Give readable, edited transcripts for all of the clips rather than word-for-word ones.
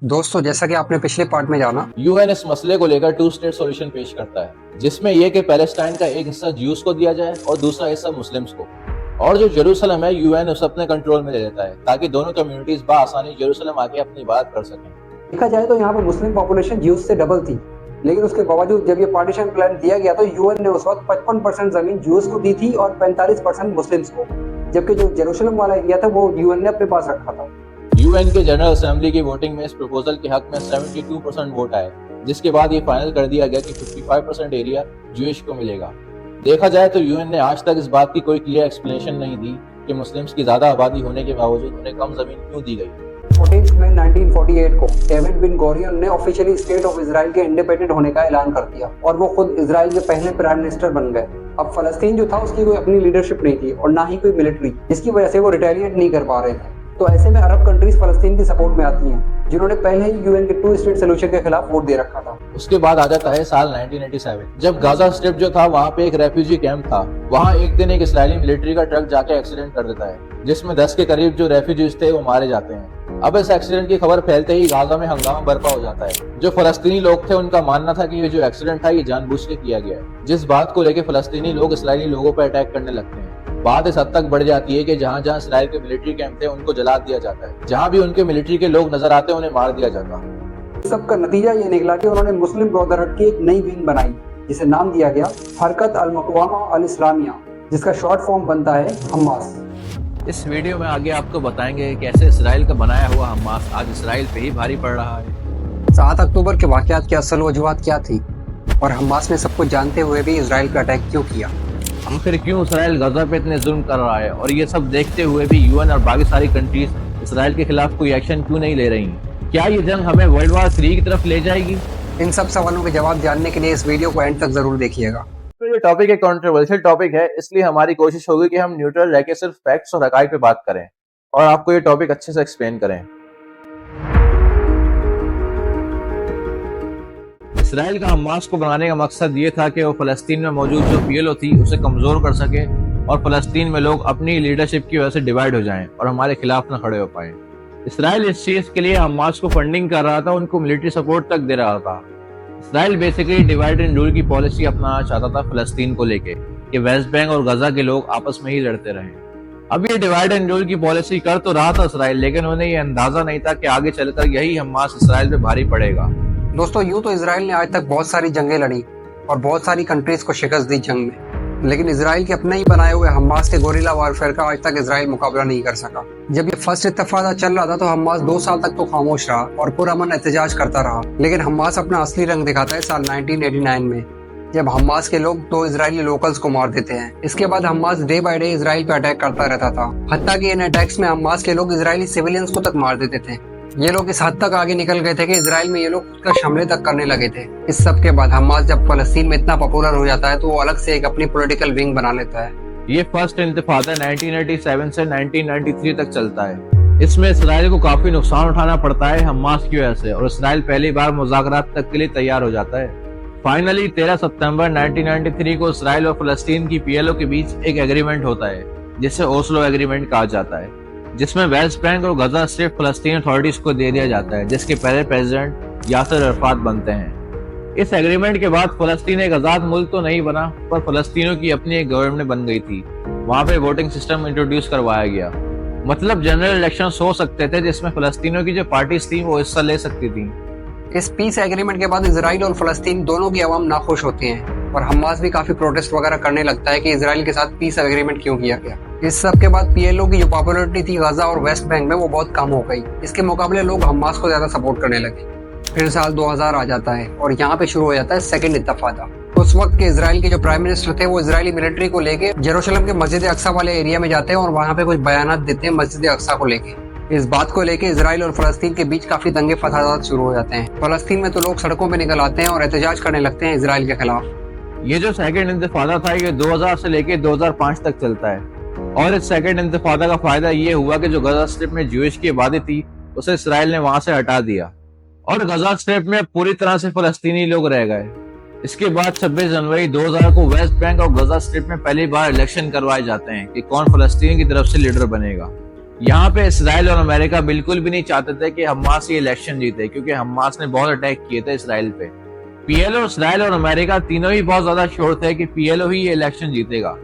दोस्तों, जैसा कि आपने पिछले पार्ट में जाना, यूएन इस मसले को लेकर टू स्टेट सॉल्यूशन पेश करता है, जिसमें यह कि पैलेस्टाइन का एक हिस्सा ज्यूज को दिया जाए और दूसरा हिस्सा मुस्लिम्स को, और जो जेरूसलम है यूएन उसे अपने कंट्रोल में ले लेता है ताकि दोनों कम्युनिटीज बाआसानी जेरूसलम आके अपनी बात कर सकें। देखा जाए तो यहाँ पर मुस्लिम पॉपुलेशन ज्यूज से डबल थी, लेकिन उसके बावजूद जब ये पार्टीशन प्लान दिया गया तो यूएन ने उस वक्त 55% जमीन ज्यूज को दी थी और 45% मुस्लिम्स को, जबकि जो जेरूसलम वाला एरिया था वो यूएन ने अपने पास रखा था। यूएन के जनरल असेंबली की वोटिंग में इस प्रपोजल के हक में 72% वोट आए, जिसके बाद ये फाइनल कर दिया गया कि 55% एरिया ज्यूइश को मिलेगा। देखा जाए तो यूएन ने आज तक इस बात की कोई क्लियर एक्सप्लेनेशन नहीं दी कि मुस्लिम्स की ज्यादा आबादी होने के बावजूद उन्हें कम जमीन क्यों दी गई। 14 मई 1948 को डेविड बिन गोरियन ने ऑफिशियली स्टेट ऑफ इजराइल के इंडिपेंडेंट होने का ऐलान कर दिया और वो खुद इजराइल के पहले प्राइम मिनिस्टर बन गए। अब फलस्तीन जो था उसकी कोई अपनी लीडरशिप नहीं थी और ना ही कोई मिलिट्री, जिसकी वजह से वो रिटेलिएट नहीं कर पा रहे थे। तो ऐसे में अरब कंट्रीज फलस्तीन की सपोर्ट में आती हैं, जिन्होंने पहले ही यूएन के टू स्टेट सोल्यूशन के खिलाफ वोट दे रखा था। उसके बाद आ जाता है साल 1987, जब गाजा स्ट्रिप जो था वहाँ पे एक रेफ्यूजी कैंप था। वहाँ एक दिन एक इस्राएली मिलिट्री का ट्रक जाके एक्सीडेंट कर देता है, जिसमें 10 के करीब जो रेफ्यूजीज थे वो मारे जाते हैं। अब इस एक्सीडेंट की खबर फैलते ही गाजा में हंगामा बर्पा हो जाता है। जो फलस्तीनी लोग थे उनका मानना था कि ये जो एक्सीडेंट था ये जानबूझ के किया गया है, जिस बात को लेकर फलस्तीनी लोग इस्राएली लोगों पर अटैक करने लगते हैं। बात इस हद तक बढ़ जाती है कि जहाँ जहाँ इसराइल के मिलिट्री कैंप थे उनको जला दिया जाता है, जहाँ भी उनके मिलिट्री के लोग नजर आते हैं उन्हें मार दिया जाता है। सबका नतीजा ये निकला कि उन्होंने मुस्लिम ब्रदरहुड की एक नई विंग बनाई, जिसे नाम दिया गया हरकत अल मक़वामा अल इस्लामिया, जिसका शॉर्ट फॉर्म बनता है हमास। इस वीडियो में आगे आपको बताएंगे कैसे इसराइल का बनाया हुआ हमास आज इसराइल पे ही भारी पड़ रहा है। 7 अक्टूबर के वाकयात की असल वजूहत क्या थी और हमास ने सब कुछ जानते हुए भी इसराइल पर अटैक क्यों किया। आखिर क्यों इसराइल गजा पे इतने जुल्म कर रहा है, और ये सब देखते हुए भी यूएन और बाकी सारी कंट्रीज इसराइल के खिलाफ कोई एक्शन क्यों नहीं ले रही। क्या ये जंग हमें वर्ल्ड वार 3 की तरफ ले जाएगी? इन सब सवालों के जवाब जानने के लिए इस वीडियो को एंड तक जरूर देखिएगा। तो ये टॉपिक एक कंट्रोवर्शियल टॉपिक है, इसलिए हमारी कोशिश होगी कि हम न्यूट्रल रह के सिर्फ फैक्ट्स और हकाइक पे बात करें और आपको ये टॉपिक अच्छे से एक्सप्लेन करें। इसराइल का हमास को बनाने का मकसद ये था कि वो फलस्तीन में मौजूद जो पीएलओ थी उसे कमजोर कर सके और फलस्तीन में लोग अपनी लीडरशिप की वजह से डिवाइड हो जाएं और हमारे खिलाफ न खड़े हो पाए। इसराइल इस चीज के लिए हमास को फंडिंग कर रहा था, उनको मिलिट्री सपोर्ट तक दे रहा था। Israel basically divide and rule की पॉलिसी अपनाना चाहता था फलस्तीन को लेके कि वेस्ट बैंक और गजा के लोग आपस में ही लड़ते रहें। अब ये डिवाइड एंड रूल की पॉलिसी कर तो रहा था इसराइल, लेकिन उन्हें ये अंदाजा नहीं था कि आगे चलकर यही हमास इसराइल पे भारी पड़ेगा। दोस्तों, यूं तो इसराइल ने आज तक बहुत सारी जंगें लड़ी और बहुत सारी कंट्रीज को शिकस्त दी जंग में, लेकिन इसराइल के अपने ही बनाए हुए हमास के गोरिल्ला वारफेयर का आज तक इसराइल मुकाबला नहीं कर सका। जब ये फर्स्ट इत्तेफादा चल रहा था तो हमास 2 साल तक तो खामोश रहा और पुरअमन एहतजाज करता रहा, लेकिन हमास अपना असली रंग दिखाता है साल 1989 में, जब हमास के लोग 2 इजरायली लोकल्स को मार देते हैं। इसके बाद Hamas day by day Israel पे अटैक करता रहता था, हत्ता कि इन अटैक्स में हमास के लोग इजरायली सिविलियंस को तक मार देते थे। ये लोग इस हद तक आगे निकल गए थे कि इसराइल में ये लोग खुद का हमले तक करने लगे थे। इस सब के बाद हमास जब फलस्तीन में इतना पॉपुलर हो जाता है तो वो अलग से एक अपनी पॉलिटिकल विंग बना लेता है। ये फर्स्ट इंतिफादा 1987 से 1993 तक चलता है। इसमें इसराइल को काफी नुकसान उठाना पड़ता है हमास की वजह से, और इसराइल पहली बार मुज़ाकरात तक के लिए तैयार हो जाता है। फाइनली 13 सितंबर 1993 को इसराइल और फलस्तीन की पीएलओ के बीच एक एग्रीमेंट होता है, जिसे ओस्लो एग्रीमेंट कहा जाता है, जिसमें वेस्ट बैंक और गजा स्ट्रिप फलस्तीन अथॉरिटीज को दे दिया जाता है, जिसके पहले प्रेसिडेंट यासिर अरफात बनते हैं। इस एग्रीमेंट के बाद फलस्तीन एक आजाद मुल्क तो नहीं बना, पर फलस्तीनों की अपनी एक गवर्नमेंट बन गई थी। वहां पे वोटिंग सिस्टम इंट्रोड्यूस करवाया गया, मतलब जनरल इलेक्शन हो सकते थे जिसमें फलस्तीनों की जो पार्टीज थी वो हिस्सा ले सकती थी। इस पीस एग्रीमेंट के बाद इसराइल और फलस्तीन दोनों की आवाम नाखुश होती हैं और हमास भी काफी प्रोटेस्ट वगैरह करने लगता है कि इसराइल के साथ पीस एग्रीमेंट क्यों किया गया। इस सब के बाद पीएलओ की जो पॉपुलैरिटी थी गजा और वेस्ट बैंक में वो बहुत कम हो गई। इसके मुकाबले लोग हमास को ज्यादा सपोर्ट करने लगे। फिर साल 2000 आ जाता है और यहाँ पे शुरू हो जाता है सेकंड इंतफादा। उस वक्त के इसराइल के जो प्राइम मिनिस्टर थे वो इजरायली मिलिट्री को लेके जेरूशलम के मस्जिद अक्सा वाले एरिया में जाते हैं और वहाँ पे कुछ बयानात देते हैं मस्जिद अक्सा को लेके। इस बात को लेके इसराइल और फलस्तीन के बीच काफी दंगे फसादात शुरू हो जाते हैं। फलस्तीन में तो लोग सड़कों पे निकल आते हैं और एहतजाज करने लगते हैं इसराइल के खिलाफ। ये जो सेकंड इंतिफादा था ये 2000 से लेके 2005 तक चलता है, और इस सेकंड इंतिफादा का फायदा ये हुआ कि जो गजा स्ट्रिप में ज्यूइश की आबादी थी उसे इसराइल ने वहां से हटा दिया और गजा स्ट्रिप में पूरी तरह से फलस्तीनी लोग रह गए। इसके बाद 26 जनवरी 2000 को वेस्ट बैंक और गजा स्ट्रिप में पहली बार इलेक्शन करवाए जाते हैं कि कौन फलस्तीन की तरफ से लीडर बनेगा। यहाँ पे इसराइल और अमेरिका बिल्कुल भी नहीं चाहते थे कि हमास ये इलेक्शन जीते, क्योंकि हमास ने बहुत अटैक किए थे इसराइल पे। पीएलओ, इसराइल और अमेरिका तीनों ही बहुत ज्यादा श्योर थे कि पीएलओ ही ये इलेक्शन जीतेगा।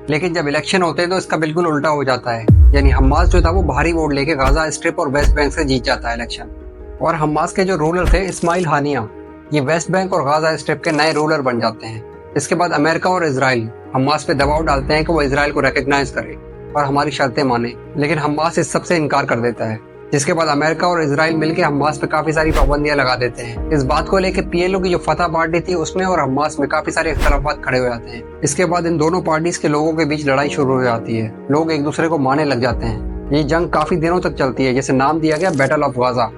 लेकिन जब इलेक्शन होते हैं तो इसका बिल्कुल उल्टा हो जाता है। यानी हमास जो था वो भारी वोट लेके गाजा स्ट्रिप और वेस्ट बैंक से जीत जाता है इलेक्शन। और हमास के जो रूलर थे इस्माइल हानिया, ये वेस्ट बैंक और गाजा स्ट्रिप के नए रूलर बन जाते हैं। इसके बाद अमेरिका और इजराइल हमास पे दबाव डालते हैं कि वो इजराइल को रिकॉग्नाइज करे और हमारी शर्तें माने, लेकिन हमास इस सब से इनकार कर देता है। जिसके बाद अमेरिका और इजराइल मिलकर हमास पे काफी सारी पाबंदियां लगा देते हैं। इस बात को लेकर पीएलओ की जो फतह पार्टी थी उसमें और हमास में काफी सारे इख्तलाफात खड़े हो जाते हैं। इसके बाद इन दोनों पार्टीज के लोगों के बीच लड़ाई शुरू हो जाती है। लोग एक दूसरे को मारने लग जाते हैं। ये जंग काफी दिनों तक चलती है, जिसे नाम दिया गया बैटल ऑफ गाजा।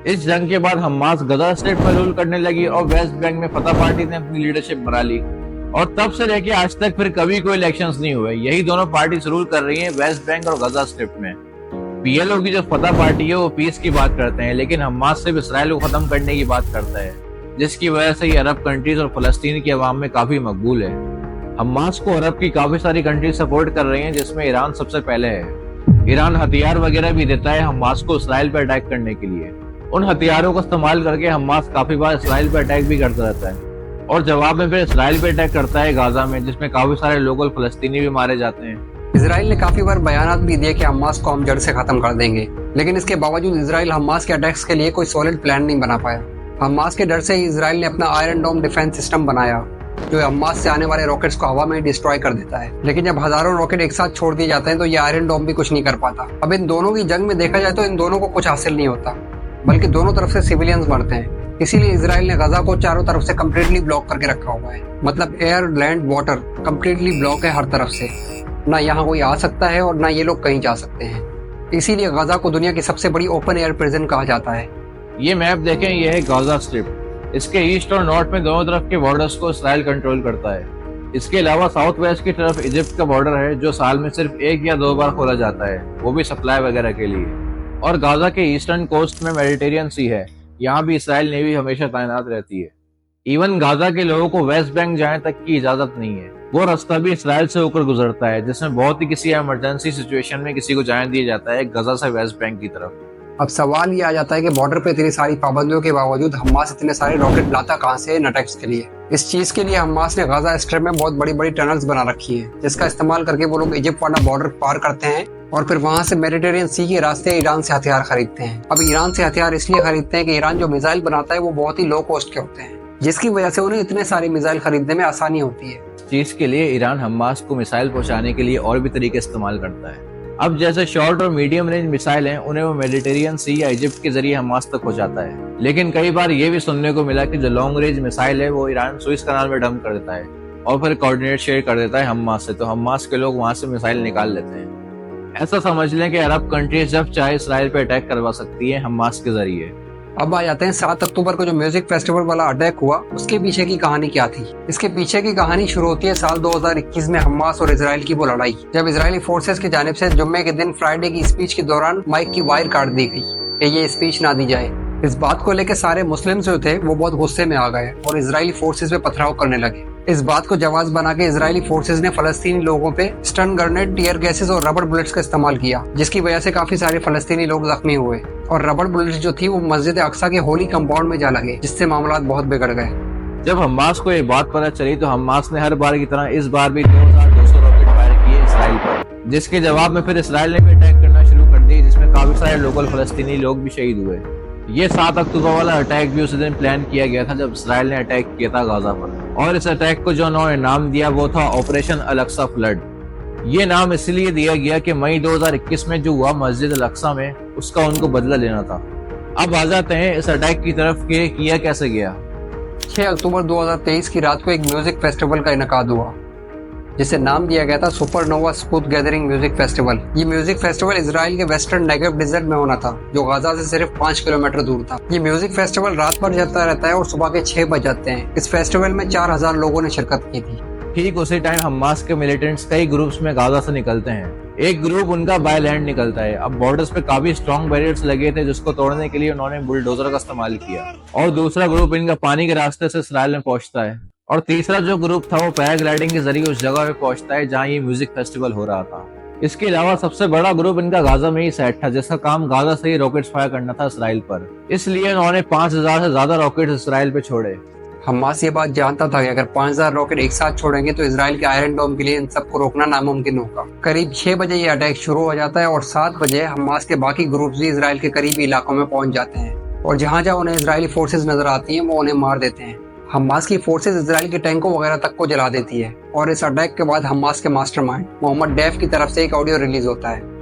इस जंग के बाद हमास गजा स्ट्रिप में रूल करने लगी और वेस्ट बैंक में फतह पार्टी ने अपनी लीडरशिप बना ली। और तब से लेके आज तक फिर कभी कोई इलेक्शंस नहीं हुए। यही दोनों पार्टीज रूल कर रही हैं वेस्ट बैंक और गजा स्ट्रिप में। पीएलओ की जो फतह पार्टी है वो पीस की बात करते हैं, लेकिन हमास सिर्फ इसराइल को खत्म करने की बात करता है, जिसकी वजह से ये अरब कंट्रीज और फलस्तीन की आवाम में काफी मकबूल है। हमास को अरब की काफी सारी कंट्रीज सपोर्ट कर रही हैं, जिसमें ईरान सबसे पहले है। ईरान हथियार वगैरह भी देता है हमास को इसराइल पर अटैक करने के लिए। उन हथियारों का इस्तेमाल करके हमास काफी बार इसराइल पर अटैक भी करता रहता है और जवाब में फिर इसराइल पे अटैक करता है गाजा में, जिसमें काफी सारे लोकल फलस्तीनी भी मारे जाते हैं। इसराइल ने काफी बार बयानात भी दिए कि हमास को हम जड़ से खत्म कर देंगे, लेकिन इसके बावजूद इसराइल हमास के अटैक्स के लिए कोई सॉलिड प्लान नहीं बना पाया। हमास के डर से ही इसराइल ने अपना आयरन डोम डिफेंस सिस्टम बनाया, जो हमास से आने वाले रॉकेट्स को हवा में डिस्ट्रॉय कर देता है। लेकिन जब हजारों रॉकेट एक साथ छोड़ दिए जाते हैं तो ये आयरन डोम भी कुछ नहीं कर पाता। अब इन दोनों की जंग में देखा जाए तो इन दोनों को कुछ हासिल नहीं होता, बल्कि दोनों तरफ से सिविलियंस मरते हैं। इसीलिए इसराइल ने गजा को चारों तरफ से कम्प्लीटली ब्लॉक करके रखा हुआ है। मतलब air, land, water completely block है हर तरफ से। ना यहाँ कोई आ सकता है और ना ये लोग कहीं जा सकते हैं। इसीलिए गजा को दुनिया की सबसे बड़ी ओपन एयर प्रिजन कहा जाता है। ये मैप देखें, ये है गाजा स्ट्रिप। इसके ईस्ट और नॉर्थ में दोनों तरफ के बॉर्डर्स को इसराइल कंट्रोल करता है। इसके अलावा साउथ वेस्ट की तरफ इजिप्ट का बॉर्डर है, जो साल में सिर्फ 1 या 2 बार खोला जाता है, वो भी सप्लाई वगैरह के लिए। और गाजा के ईस्टर्न कोस्ट में मेडिटेरियन सी है, यहाँ भी इसराइल नेवी हमेशा तैनात रहती है। इवन गाजा के लोगों को वेस्ट बैंक जाने तक की इजाजत नहीं है। वो रास्ता भी इसराइल से होकर गुजरता है, जिसमें बहुत ही किसी इमरजेंसी सिचुएशन में किसी को जाने दिया जाता है गजा से वेस्ट बैंक की तरफ। अब सवाल ये आ जाता है कि बॉर्डर पे इतनी सारी पाबंदियों के बावजूद हमास इतने सारे रॉकेट लाता कहाँ से इन अटैक्स के लिए। इस चीज के लिए हमास ने गाजा स्ट्रिप में बहुत बड़ी बड़ी टनल्स बना रखी है, जिसका इस्तेमाल करके वो लोग इजिप्ट वाला बॉर्डर पार करते हैं और फिर वहां से मेडिटेरियन सी के रास्ते ईरान से हथियार खरीदते हैं। अब ईरान से हथियार इसलिए खरीदते हैं कि ईरान जो मिसाइल बनाता है वो बहुत ही लो कॉस्ट के होते हैं, जिसकी वजह से उन्हें इतने सारे मिसाइल खरीदने में आसानी होती है। चीज के लिए ईरान हमास को मिसाइल पहुंचाने के लिए और भी तरीके इस्तेमाल करता है। अब जैसे शॉर्ट और मीडियम रेंज मिसाइल हैं, उन्हें वो मेडिटेरियन सी या इजिप्ट के जरिए हमास तक पहुंचाता है। लेकिन कई बार ये भी सुनने को मिला कि जो लॉन्ग रेंज मिसाइल है वो ईरान सुइस कनाल में डंप कर देता है और फिर कोऑर्डिनेट शेयर कर देता है हमास से, तो हमास के लोग वहां से मिसाइल निकाल लेते हैं। ऐसा समझ लें कि अरब कंट्रीज जब चाहे इसराइल पे अटैक करवा सकती है हमास के जरिए। अब आ जाते हैं 7 अक्टूबर को जो म्यूजिक फेस्टिवल वाला अटैक हुआ, उसके पीछे की कहानी क्या थी। इसके पीछे की कहानी शुरू होती है साल 2021 में हमास और इजराइल की वो लड़ाई, जब इजरायली फोर्सेस की जानिब से जुम्मे के दिन फ्राइडे की स्पीच के दौरान माइक की वायर काट दी गई कि ये स्पीच ना दी जाए। इस बात को लेकर सारे मुस्लिम जो थे वो बहुत गुस्से में आ गए और इजरायली फोर्सेस पे पथराव करने लगे। इस बात को जवाब बना के इजरायली फोर्सेस ने फलस्तीनी लोगों पे स्टन ग्रेनेड, टियर गैसेस और रबर बुलेट्स का इस्तेमाल किया, जिसकी वजह से काफी सारे फलस्तीनी लोग जख्मी हुए और रबर बुलेट्स जो थी वो मस्जिद अक्सा के होली कंपाउंड में जा लगे, जिससे मामला बहुत बिगड़ गए। जब हमास को ये बात पता चली तो हमास ने हर बार की तरह इस बार भी 2200 रॉकेट फायर किए इसराइल पर, जिसके जवाब में फिर इसराइल ने भी अटैक करना शुरू कर दी, जिसमें काफी सारे लोकल फलस्तीनी लोग भी शहीद हुए। ये 7 अक्टूबर वाला अटैक भी उसी दिन प्लान किया गया था जब इसराइल ने अटैक किया था गाजा पर, और इस अटैक को जो उन्होंने नाम दिया वो था ऑपरेशन अल-अक्सा फ्लड। ये नाम इसलिए दिया गया कि मई 2021 में जो हुआ मस्जिद अल-अक्सा में, उसका उनको बदला लेना था। अब आ जाते हैं इस अटैक की तरफ कि किया कैसे गया। 6 अक्टूबर 2023 की रात को एक म्यूजिक फेस्टिवल का इनेकाद हुआ, जिसे नाम दिया गया था सुपरनोवा स्पूत गैदरिंग म्यूजिक फेस्टिवल। ये म्यूजिक फेस्टिवल इजराइल के वेस्टर्न नेगेव डिजर्ट में होना था, जो गाजा से सिर्फ 5 किलोमीटर दूर था। ये म्यूजिक फेस्टिवल रात भर चलता रहता है और सुबह के 6 बज जाते हैं। इस फेस्टिवल में 4000 लोगों ने शिरकत की थी। ठीक उसी टाइम हमास के मिलिटेंट्स कई ग्रुप्स में गाजा से निकलते हैं। एक ग्रुप उनका बाय लैंड निकलता है। अब बॉर्डर्स पे काफी स्ट्रॉन्ग बैरियर्स लगे थे, जिसको तोड़ने के लिए उन्होंने बुलडोजर का इस्तेमाल किया, और दूसरा ग्रुप इनका पानी के रास्ते से इसराइल में पहुंचता है, और तीसरा जो ग्रुप था वो पैराग्लाइडिंग के जरिए उस जगह पे पहुंचता है जहाँ ये म्यूजिक फेस्टिवल हो रहा था। इसके अलावा सबसे बड़ा ग्रुप इनका गाजा में ही सेट था, जिसका काम गाजा से ही रॉकेट्स फायर करना था इसराइल पर। इसलिए उन्होंने 5000 से ज्यादा रॉकेट्स इसराइल पे छोड़े। हमास ये बात जानता था कि अगर 5000 रॉकेट एक साथ छोड़ेंगे तो इसराइल के आयरन डोम के लिए इन सबको रोकना नामुमकिन होगा। करीब 6 बजे ये अटैक शुरू हो जाता है और 7 बजे हमास के बाकी ग्रुप्स भी इसराइल के करीबी इलाकों में पहुंच जाते हैं और जहां जहां उन्हें इजरायली फोर्सेस नजर आती हैं वो उन्हें मार देते हैं। हमास की फोर्सेस इजराइल के टैंकों वगैरह तक को जला देती है और इस अटैक के बाद हमास के मास्टरमाइंड मोहम्मद डैफ की तरफ से एक ऑडियो रिलीज होता है।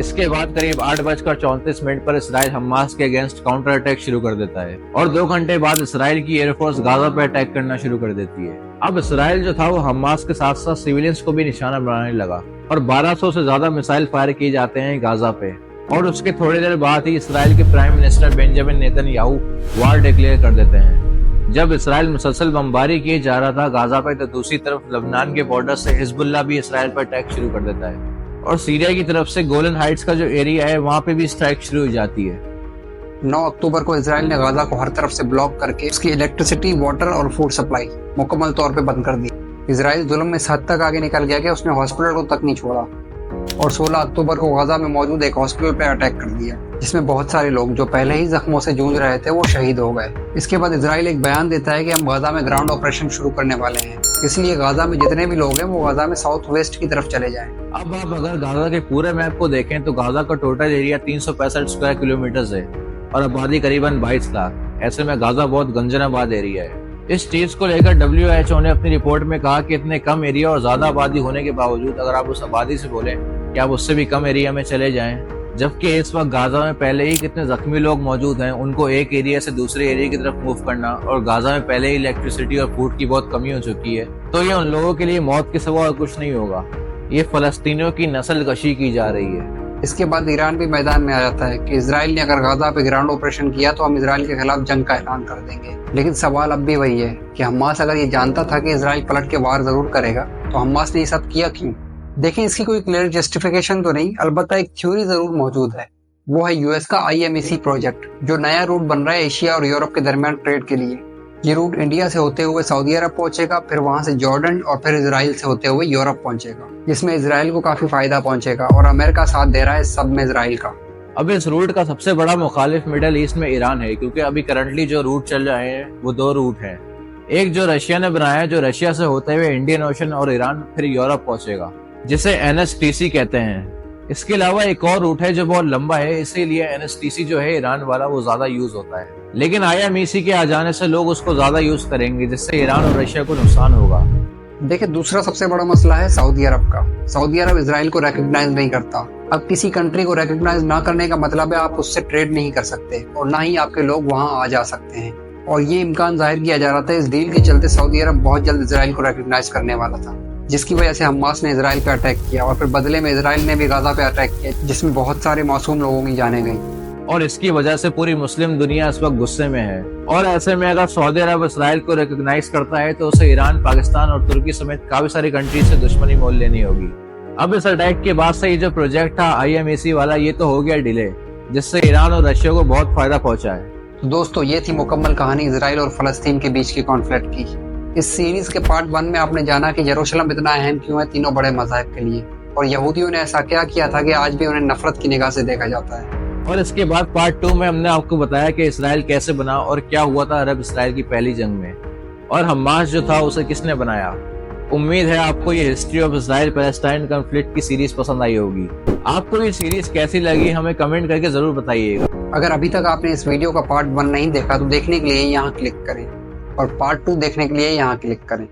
इसके बाद करीब 8:34 पर इसराइल हमास के अगेंस्ट काउंटर अटैक शुरू कर देता है और 2 घंटे बाद इसराइल की एयरफोर्स गाजा पे अटैक करना शुरू कर देती है। अब इसराइल जो था वो हमास के साथ साथ सिविलियंस को भी निशाना बनाने लगा और 1200 से ज्यादा मिसाइल फायर किए जाते हैं गाजा पे। और उसके थोड़ी देर बाद ही इसराइल के प्राइम मिनिस्टर बेंजामिन नेतन्याहू वार डिक्लेयर कर देते हैं। जब इसराइल मुसलसल बमबारी किए जा रहा था गाजा पे, तो दूसरी तरफ लबनान के बॉर्डर से हिजबुल्लाह भी इसराइल पर अटैक शुरू कर देता है और सीरिया की तरफ से गोलन हाइट्स का जो एरिया है वहां पे भी स्ट्राइक शुरू हो जाती है। 9 अक्टूबर को इसराइल ने गाजा को हर तरफ से ब्लॉक करके उसकी इलेक्ट्रिसिटी, वाटर और फूड सप्लाई मुकम्मल तौर पे बंद कर दी। इसराइल जुल्म में इस हद तक आगे निकल गया कि उसने हॉस्पिटल को तक नहीं छोड़ा और 16 अक्टूबर को गाजा में मौजूद एक हॉस्पिटल पर अटैक कर दिया, जिसमें बहुत सारे लोग जो पहले ही जख्मों से जूझ रहे थे वो शहीद हो गए। इसके बाद इसराइल एक बयान देता है कि हम गाजा में ग्राउंड ऑपरेशन शुरू करने वाले हैं, इसलिए गाजा में जितने भी लोग हैं वो गाजा में साउथ वेस्ट की तरफ चले जाएं। अब आप अगर गाजा के पूरे मैप को देखें तो गाजा का टोटल एरिया 365 स्क्वायर किलोमीटर है और आबादी करीबन 22 लाख। ऐसे में गाजा बहुत गंजनाबाद एरिया है। इस चीज को लेकर WHO ने अपनी रिपोर्ट में कहा कि इतने कम एरिया और ज्यादा आबादी होने के बावजूद अगर आप उस आबादी से बोले कि आप उससे भी कम एरिया में चले जाएं, जबकि इस वक्त गाजा में पहले ही कितने जख्मी लोग मौजूद हैं, उनको एक एरिया से दूसरे एरिया की तरफ मूव करना, और गाजा में पहले ही इलेक्ट्रिसिटी और फूड की बहुत कमी हो चुकी है, तो ये उन लोगों के लिए मौत के सिवा और कुछ नहीं होगा। ये फलस्तीनियों की नस्ल कशी की जा रही है। इसके बाद ईरान भी मैदान में आ जाता है कि इसराइल ने अगर गाजा पे ग्राउंड ऑपरेशन किया तो हम इसराइल के खिलाफ जंग का ऐलान कर देंगे। लेकिन सवाल अब भी वही है कि हमास अगर ये जानता था कि इसराइल पलट के वार जरूर करेगा तो हमास ने ये सब किया क्यों? देखिए, इसकी कोई क्लियर जस्टिफिकेशन तो नहीं, अलबत्ता एक थ्योरी जरूर मौजूद है। वो है यूएस का IMEC प्रोजेक्ट, जो नया रूट बन रहा है एशिया और यूरोप के दरमियान ट्रेड के लिए। ये रूट इंडिया से होते हुए सऊदी अरब पहुंचेगा, फिर वहां से जॉर्डन और फिर इसराइल से होते हुए यूरोप पहुंचेगा, जिसमें इसराइल को काफी फायदा पहुंचेगा और अमेरिका साथ दे रहा है इस सब में इसराइल का। अब इस रूट का सबसे बड़ा मुखालिफ मिडिल ईस्ट में ईरान है, क्योंकि अभी करंटली जो रूट चल रहे हैं वो 2 रूट हैं। एक जो रशिया ने बनाया है, जो रशिया से होते हुए इंडियन ओशन और ईरान फिर यूरोप पहुंचेगा, जिसे NSTC कहते हैं। इसके अलावा एक और रूट है जो बहुत लंबा है, इसीलिए NSTC जो है ईरान वाला वो ज्यादा यूज होता है। लेकिन IMEC के आ जाने से लोग उसको ज्यादा यूज करेंगे, जिससे ईरान और रशिया को नुकसान होगा। देखिए, दूसरा सबसे बड़ा मसला है सऊदी अरब का। सऊदी अरब इसराइल को रिकॉग्नाइज नहीं करता। अब किसी कंट्री को रिकॉग्नाइज ना करने का मतलब है आप उससे ट्रेड नहीं कर सकते और ना ही आपके लोग वहां आ जा सकते हैं। और ये इम्कान जाहिर किया जा रहा था इस डील के चलते सऊदी अरब बहुत जल्द इसराइल को रिकॉग्नाइज करने वाला था, जिसकी वजह से हमास ने इसराइल पे अटैक किया और फिर बदले में इसराइल ने भी गाजा पे अटैक किया, जिसमें बहुत सारे मासूम लोगों की जानें गई। और इसकी वजह से पूरी मुस्लिम दुनिया इस वक्त गुस्से में है। और ऐसे में अगर सऊदी अरब इसराइल को रिकॉग्नाइज करता है तो उसे ईरान, पाकिस्तान और तुर्की समेत काफी सारी कंट्री से दुश्मनी मोल लेनी होगी। अब इस अटैक के बाद से ये जो प्रोजेक्ट था IMEC वाला, ये तो हो गया डिले, जिससे ईरान और रशिया को बहुत फायदा पहुंचा है। तो दोस्तों, ये थी मुकम्मल कहानी इसराइल और फलस्तीन के बीच की कॉन्फ्लिक्ट की। इस सीरीज के पार्ट 1 में आपने जाना कि यरूशलेम इतना अहम क्यों है तीनों बड़े मज़ाहिब के लिए, और यहूदियों ने ऐसा क्या किया था कि आज भी उन्हें नफरत की निगाह से देखा जाता है। और इसके बाद पार्ट 2 में हमने आपको बताया कि इसराइल कैसे बना और क्या हुआ था अरब इसराइल की पहली जंग में, और हमास जो था उसे किसने बनाया। उम्मीद है आपको ये history of Israel Palestine conflict की सीरीज पसंद आई होगी। आपको ये सीरीज कैसी लगी हमें कमेंट करके जरूर बताइएगा। अगर अभी तक आपने इस वीडियो का पार्ट 1 नहीं देखा तो देखने के लिए यहाँ क्लिक करें और पार्ट 2 देखने के लिए यहाँ क्लिक करें।